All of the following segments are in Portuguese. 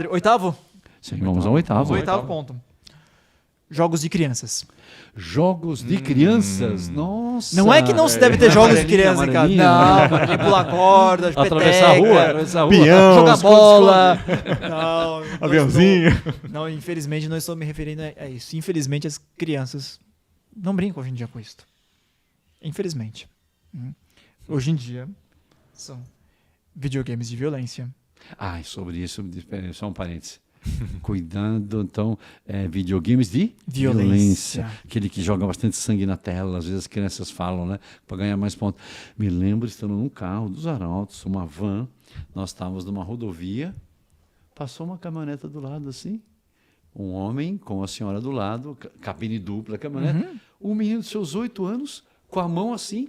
Oitavo? Sim, vamos ao oitavo. Oitavo ponto. Jogos de crianças. Jogos de crianças? Nossa! Não é que não se deve ter jogos de criança em casa. amarelinha. Não, amarelinha, pular corda, Atravessar a rua, peteca, Peão, jogar bola. Não, Aviãozinho. Não, infelizmente não estou me referindo a isso. Infelizmente as crianças não brincam hoje em dia com isso. Infelizmente. Hoje em dia são videogames de violência. Ai, sobre isso, só um parênteses. Cuidado, então, videogames de violência. Aquele que joga bastante sangue na tela, às vezes as crianças falam, né? Para ganhar mais pontos. Me lembro, estando num carro dos Arautos, uma van, nós estávamos numa rodovia, passou uma caminhoneta do lado assim, um homem com a senhora do lado, cabine dupla, caminhonete, um menino de seus 8 anos, com a mão assim,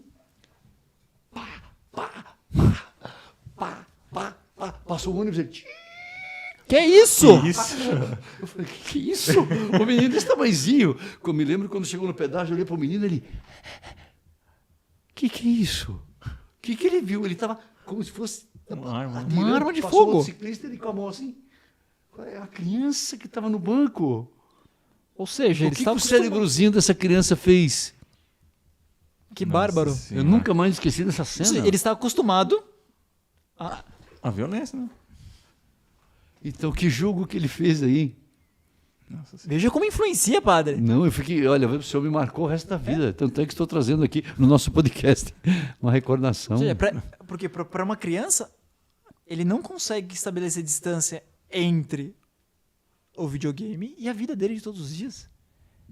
passou o ônibus e ele... Que isso? Eu falei, que isso? O menino desse tamanhozinho. Eu me lembro quando chegou no pedágio, eu olhei para o menino, ele... Que é isso? Que ele viu? Ele estava como se fosse... Uma arma de passou fogo. outro ciclista, ele com a mão assim. A criança que estava no banco. Ou seja, O que o cérebrozinho dessa criança fez? Que bárbaro. Eu nunca mais esqueci dessa cena. Ele está acostumado a... A violência, né? Então, que jogo que ele fez aí? Veja como influencia, padre. Não, eu fiquei, olha, o senhor me marcou o resto da vida. Tanto é que estou trazendo aqui no nosso podcast uma recordação. Ou seja, porque para uma criança, ele não consegue estabelecer distância entre o videogame e a vida dele de todos os dias.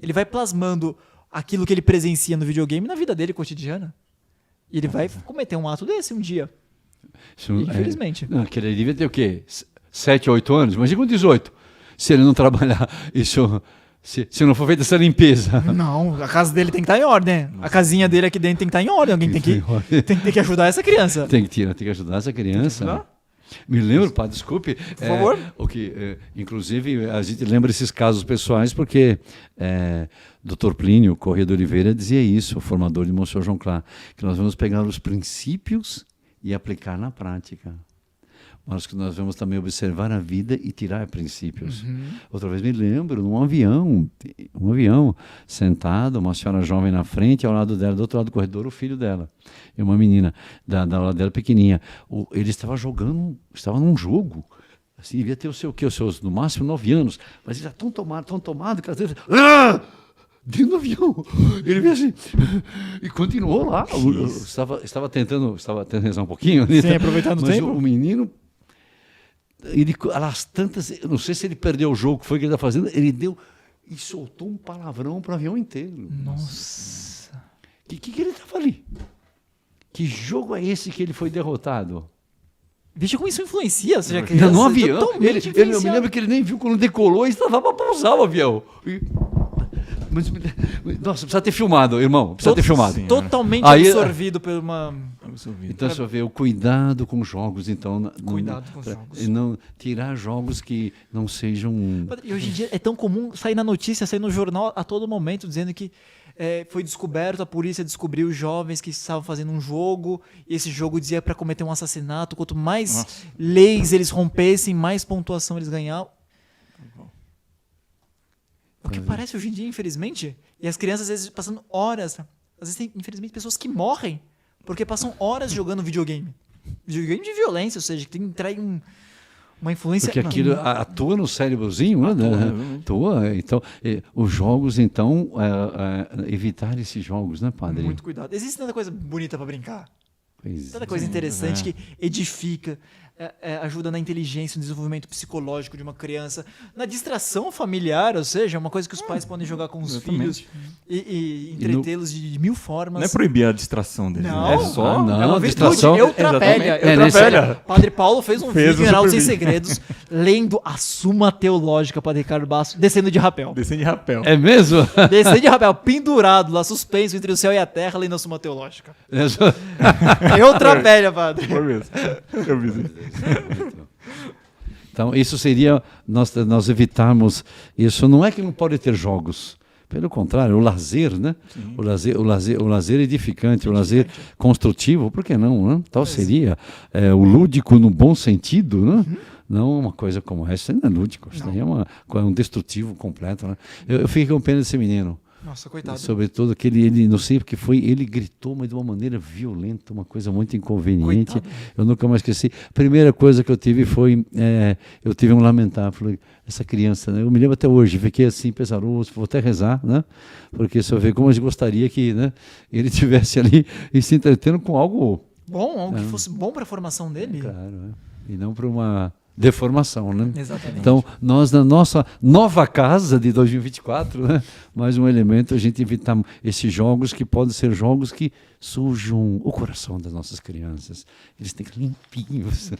Ele vai plasmando aquilo que ele presencia no videogame na vida dele cotidiana. E ele vai cometer um ato desse um dia. Infelizmente. Não, que ele devia ter o quê? 7, 8 anos? Imagina com 18. Se ele não trabalhar, isso, se não for feita essa limpeza. Não, a casa dele tem que estar em ordem. Nossa. A casinha dele aqui dentro tem que estar em ordem. Alguém tem que ajudar essa criança. Tem que ajudar essa criança. Me lembro, pá, desculpe. Por favor. Inclusive, a gente lembra esses casos pessoais porque Dr. Plínio Corrêa de Oliveira dizia isso, o formador de Monsenhor João Clá, que nós vamos pegar os princípios e aplicar na prática. Mas que nós vamos também observar a vida e tirar princípios. Outra vez me lembro, num avião, sentado, uma senhora jovem na frente, ao lado dela, do outro lado do corredor, o filho dela. E uma menina da lado dela pequenininha. Ele estava num jogo. Assim, devia ter os seus, no máximo, 9 anos. Mas ele está tão tomado, que às vezes... Dentro do avião. Ele veio assim. E continuou lá. Estava tentando rezar um pouquinho. Sim, aproveitando o tempo. O menino... Às tantas, eu não sei se ele perdeu o jogo, foi o que ele está fazendo, ele deu e soltou um palavrão para o avião inteiro. Nossa. Que ele estava ali? Que jogo é esse que ele foi derrotado? Veja como isso influencia. Ou seja, no avião. Eu me lembro que ele nem viu quando decolou e estava para pousar o avião. Nossa, precisa ter filmado, irmão. Precisa ter filmado. Sim, totalmente absorvido por uma... Então, você vê o cuidado com jogos, então. Cuidado com jogos. Não tirar jogos que não sejam... E hoje em dia é tão comum sair na notícia, sair no jornal a todo momento, dizendo que foi descoberto, a polícia descobriu jovens que estavam fazendo um jogo, e esse jogo dizia para cometer um assassinato. Quanto mais leis eles rompessem, mais pontuação eles ganhavam. O que parece hoje em dia, infelizmente. E as crianças, às vezes, passando horas. Às vezes tem, infelizmente, pessoas que morrem porque passam horas jogando videogame. Videogame de violência, ou seja, que trai uma influência... Porque aquilo atua no cérebrozinho, atua. Então, os jogos, então, evitar esses jogos, né, padre? Muito cuidado. Existe tanta coisa bonita para brincar. Tanta coisa Sim, interessante que edifica, ajuda na inteligência, no desenvolvimento psicológico de uma criança, na distração familiar, ou seja, uma coisa que os pais podem jogar com os filhos e entretê-los de mil formas. Não é proibir a distração deles. Não, é só uma distração. Eutrapélia. Padre Paulo fez um vídeo em Arautos Sem Segredos lendo a Suma Teológica, Padre Ricardo Basso, descendo de rapel. Descendo de rapel. É mesmo? Descendo de rapel, pendurado lá, suspenso entre o céu e a terra, lendo a Suma Teológica. Eutrapélia, padre. Eu vi isso. Então, isso seria nós evitarmos isso. Não é que não pode ter jogos. Pelo contrário, o lazer, né? O lazer edificante, o lazer construtivo, por que não, né? Tal seria o lúdico no bom sentido, né? Não uma coisa como essa. Isso ainda é lúdico. Isso daí é um destrutivo completo. Né? Eu fiquei com pena desse menino. Nossa, coitado. Sobretudo que ele, não sei porque foi, ele gritou, mas de uma maneira violenta, uma coisa muito inconveniente. Coitado. Eu nunca mais esqueci. A primeira coisa que eu tive foi, eu tive um lamentar, falei, essa criança, né? Eu me lembro até hoje, fiquei assim, pesaroso, vou até rezar, né? Porque se eu ver como eu gostaria que, né, ele estivesse ali e se entretendo com algo... Bom, algo que fosse bom para a formação dele. Claro, né? E não para uma deformação, né? Exatamente. Então, nós na nossa nova casa de 2024, né, mais um elemento, a gente evitar esses jogos que podem ser jogos que sujam o coração das nossas crianças. Eles têm que limpinhos.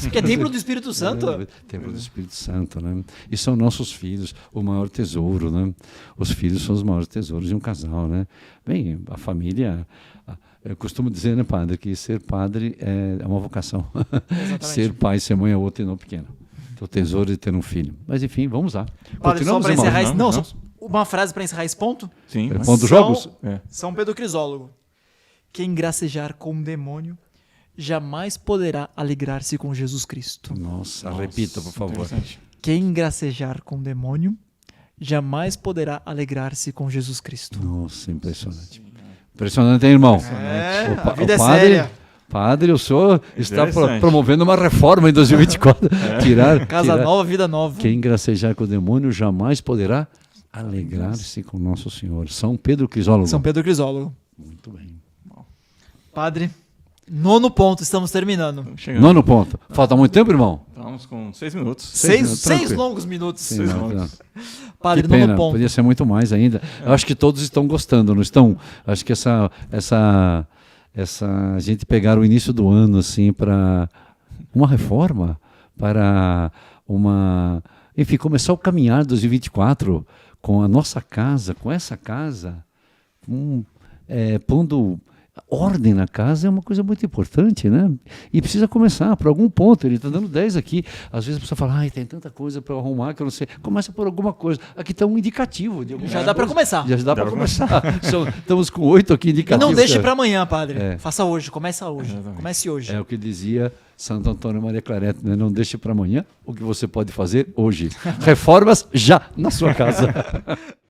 Porque é templo do Espírito Santo. Templo do Espírito Santo, né? E são nossos filhos, o maior tesouro, né? Os filhos são os maiores tesouros de um casal, né? Bem, a família... Eu costumo dizer, né, padre, que ser padre é uma vocação. Ser pai, ser mãe é outro e não pequeno. O tesouro de ter um filho. Mas enfim, vamos lá. Padre, só para irmãos? encerrar Não, só uma frase para encerrar esse ponto. Sim. É ponto dos jogos? São Pedro Crisólogo. Quem gracejar com um demônio jamais poderá alegrar-se com Jesus Cristo. Nossa, repita, por favor. Interessante. Quem gracejar com um demônio jamais poderá alegrar-se com Jesus Cristo. Nossa, impressionante. Impressionante, hein, irmão? A vida é padre, séria. Padre, o senhor está Interessante. promovendo uma reforma em 2024. Casa nova, vida nova. Quem gracejar com o demônio jamais poderá alegrar-se com nosso Senhor. São Pedro Crisólogo. São Pedro Crisólogo. Muito bem. Padre, 9º ponto, estamos terminando. Chegando. Nono ponto. Falta muito tempo, irmão? Estamos com 6 minutos. minutos, Seis tranquilo. longos minutos. Sim, Seis não, minutos. Padre, que pena, 9º ponto. podia ser muito mais ainda. Eu acho que todos estão gostando, não estão? Acho que essa a gente pegar o início do ano assim para uma reforma, para enfim, começar o caminhar 2024 com a nossa casa, com essa casa, pondo ordem na casa é uma coisa muito importante, né? E precisa começar por algum ponto. Ele está dando 10 aqui. Às vezes a pessoa fala, ai, tem tanta coisa para eu arrumar que eu não sei. Começa por alguma coisa. Aqui está um indicativo. De alguma Já dá para coisa. começar. Já dá para começar. Estamos com 8 aqui E indicativos. não deixe para amanhã, padre. É. Faça hoje, começa hoje. Exatamente. Comece hoje. É o que dizia Santo Antônio Maria Claret, né? Não deixe para amanhã o que você pode fazer hoje. Reformas já na sua casa.